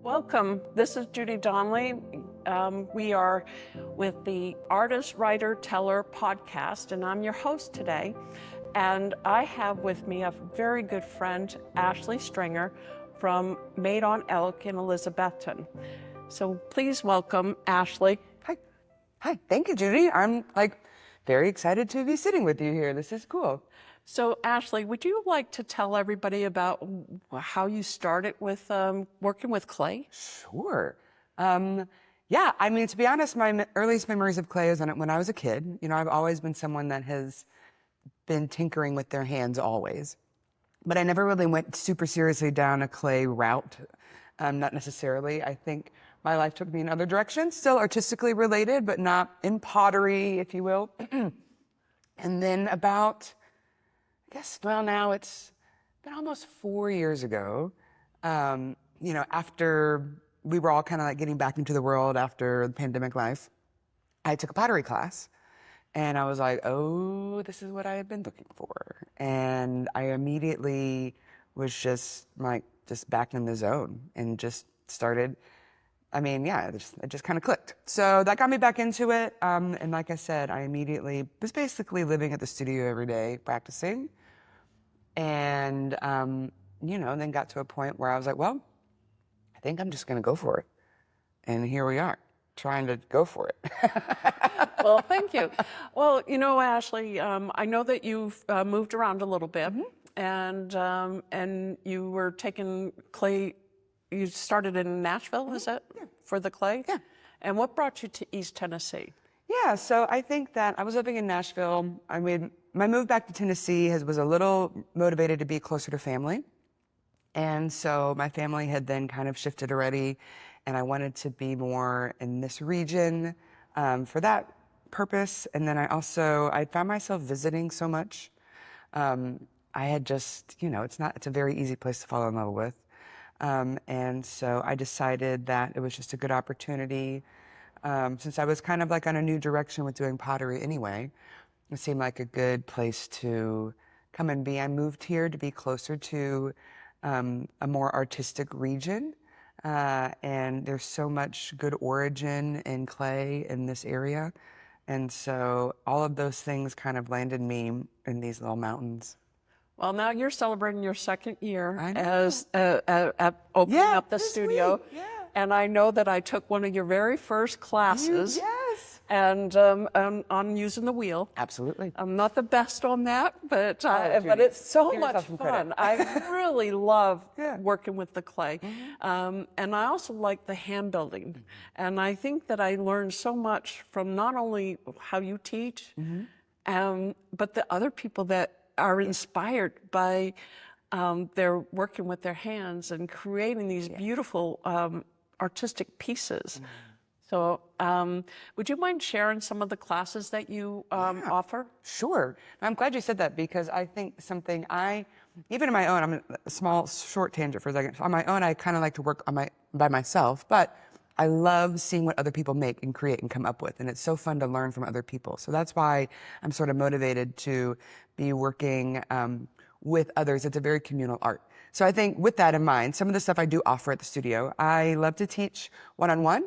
Welcome. This is Judy Donley. We are with the Artist, Writer, Teller podcast, and I'm your host today. And I have with me a very good friend, Ashley Stringer, from Made on Elk in Elizabethton. So please welcome Ashley. Hi. Hi. Thank you, Judy. I'm very excited to be sitting with you here. This is cool. So Ashley, would you like to tell everybody about how you started with working with clay? Sure. Yeah, I mean, to be honest, my earliest memories of clay is when I was a kid. You know, I've always been someone that has been tinkering with their hands always. But I never really went super seriously down a clay route, not necessarily. I think my life took me in other directions, still artistically related, but not in pottery, if you will. And then now it's been almost 4 years ago, after we were all kind of getting back into the world after the pandemic life, I took a pottery class. And I was like, oh, this is what I had been looking for. And I immediately was just back in the zone and just started. It just kind of clicked. So that got me back into it. And like I said, I immediately was basically living at the studio every day, practicing. And, then got to a point where I was like, well, I think I'm just going to go for it. And here we are, trying to go for it. Well, thank you. Well, Ashley, I know that you've moved around a little bit, and you were taking clay. You started in Nashville, is that for the clay? Yeah. And what brought you to East Tennessee? Yeah, so I think that I was living in Nashville. I mean, my move back to Tennessee was a little motivated to be closer to family. And so my family had then kind of shifted already, and I wanted to be more in this region for that purpose. And then I found myself visiting so much. I had just, it's a very easy place to fall in love with. And so I decided that it was just a good opportunity. Since I was kind of on a new direction with doing pottery anyway, it seemed like a good place to come and be. I moved here to be closer to a more artistic region. And there's so much good origin in clay in this area. And so all of those things kind of landed me in these little mountains. Well, now you're celebrating your second year as opening up the studio. Yeah. And I know that I took one of your very first classes. Yes. And on using the wheel. Absolutely. I'm not the best on that, but Judy, it's so give much yourself some fun. credit. I really love Yeah. working with the clay. And I also like the hand building. And I think that I learned so much from not only how you teach, but the other people that are inspired by their working with their hands and creating these beautiful artistic pieces. So would you mind sharing some of the classes that you offer? Sure. I'm glad you said that, because I think even on my own, I'm a small, short tangent for a second. On my own, I kind of like to work by myself, but I love seeing what other people make and create and come up with. And it's so fun to learn from other people. So that's why I'm sort of motivated to be working with others. It's a very communal art. So I think with that in mind, some of the stuff I do offer at the studio, I love to teach one-on-one.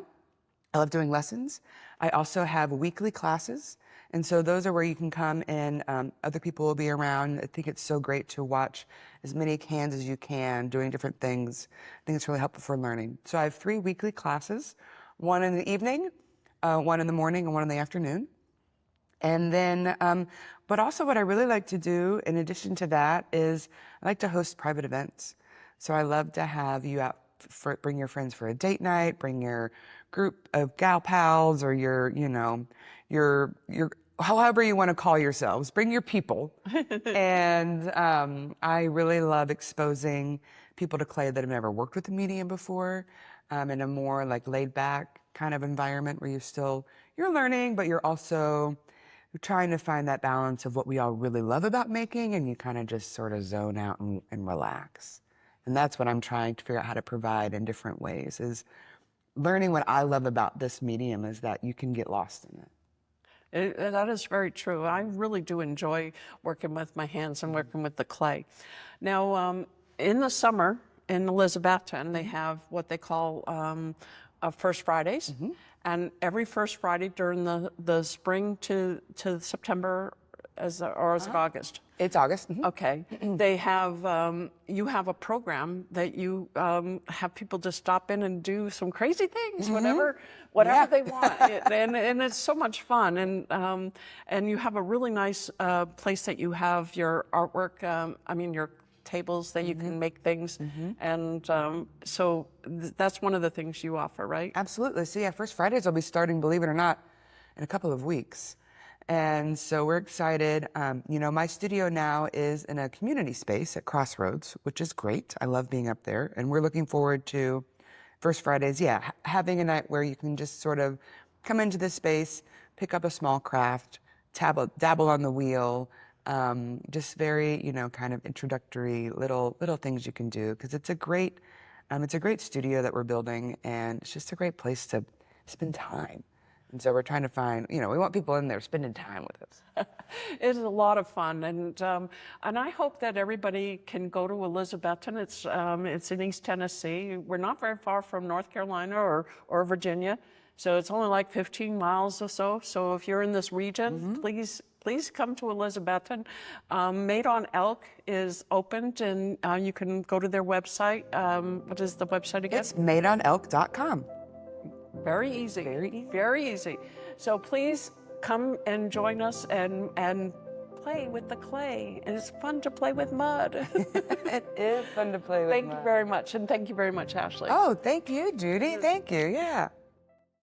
I love doing lessons. I also have weekly classes. And so those are where you can come and other people will be around. I think it's so great to watch as many hands as you can doing different things. I think it's really helpful for learning. So I have 3 weekly classes, one in the evening, one in the morning, and one in the afternoon. And then, but also what I really like to do in addition to that is I like to host private events. So I love to have you out, bring your friends for a date night, bring your group of gal pals or your however you want to call yourselves, bring your people. And I really love exposing people to clay that have never worked with the medium before, in a more laid back kind of environment where you're learning, but you're also trying to find that balance of what we all really love about making, and you kind of just sort of zone out and relax. And that's what I'm trying to figure out how to provide in different ways, is learning what I love about this medium is that you can get lost in it. That is very true. I really do enjoy working with my hands and working with the clay. Now, in the summer, in Elizabethton, they have what they call First Fridays. And every first Friday during the spring to September, or is it August? It's August. Okay. They have, you have a program that you have people just stop in and do some crazy things, whatever they want. And it's so much fun. And you have a really nice place that you have your artwork, your tables that you can make things. And so that's one of the things you offer, right? Absolutely. So yeah, First Fridays will be starting, believe it or not, in a couple of weeks. And so we're excited. My studio now is in a community space at Crossroads, which is great. I love being up there. And we're looking forward to First Fridays, having a night where you can just sort of come into this space, pick up a small craft, dabble on the wheel, just very, kind of introductory little things you can do, because it's a great studio that we're building, and it's just a great place to spend time. And so we're trying to find, we want people in there spending time with us. It's a lot of fun, and I hope that everybody can go to Elizabethton. It's in East Tennessee. We're not very far from North Carolina or Virginia, so it's only like 15 miles or so. So if you're in this region, please come to Elizabethton. Made on Elk is opened, and you can go to their website. What is the website again? It's madeonelk.com. Very easy. Very easy. So please come and join us and play with the clay. And it's fun to play with mud. It is fun to play with mud. Thank you very much. And thank you very much, Ashley. Oh, thank you, Judy. Thank you. Yeah.